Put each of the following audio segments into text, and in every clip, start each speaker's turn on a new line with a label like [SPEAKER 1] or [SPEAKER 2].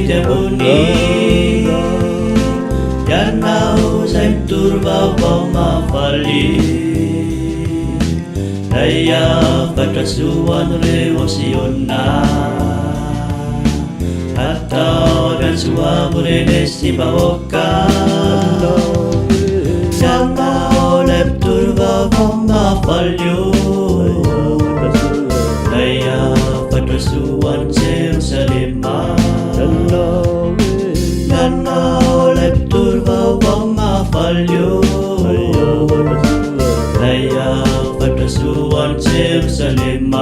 [SPEAKER 1] temuni Yan mau saim turba bama fali Daya patrasuan rewosiona Atau dan suwa burenes di bawoka Yan mau lep turba bama falyo Daya patrasuan Jerusalem Yan mau lep turba bama falyo Daya patrasuan Jerusalem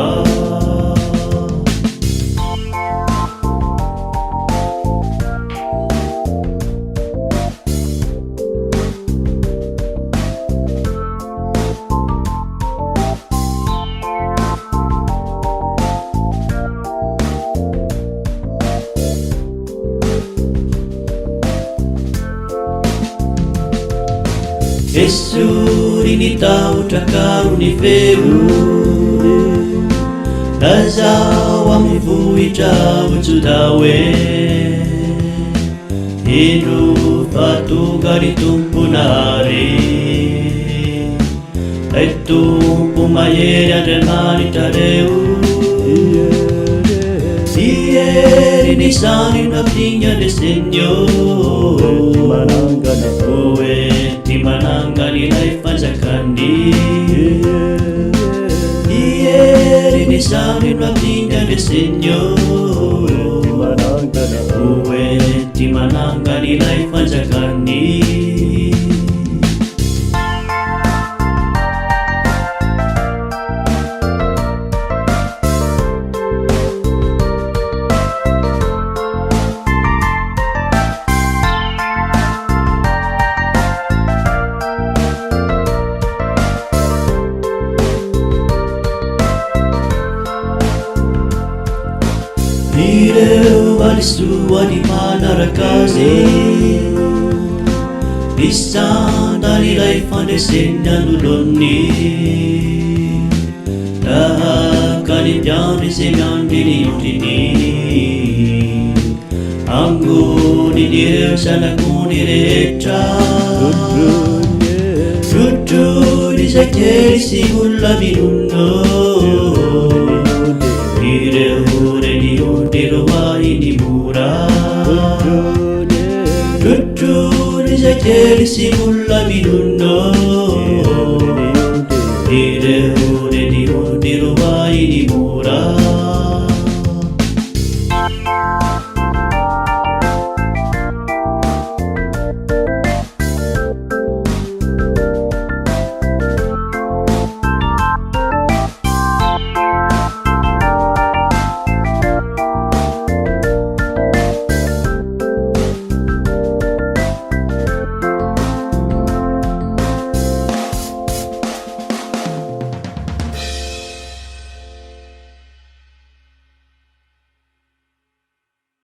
[SPEAKER 1] Yesu ini tahu takau ni feu Nazawa mvui tahu tudawe Hidu patu gari tumpunari Itu pumayera demani tareu Ieri ni sani naftinya de Señor Manangani life panjakandi Ieri ni sani naftinya de Señor Uwe ti manangani life panjakandi Hireu alisua di mana rakazi Bisan dari laifan desenya nuloni Dahakan ipyan disemyan diniyutini Anggu di dir sana kunirecha Tutu di sekeri sigula minundo Hireu Dirwa ini murah Tutu ni sekeri simula minundo Direu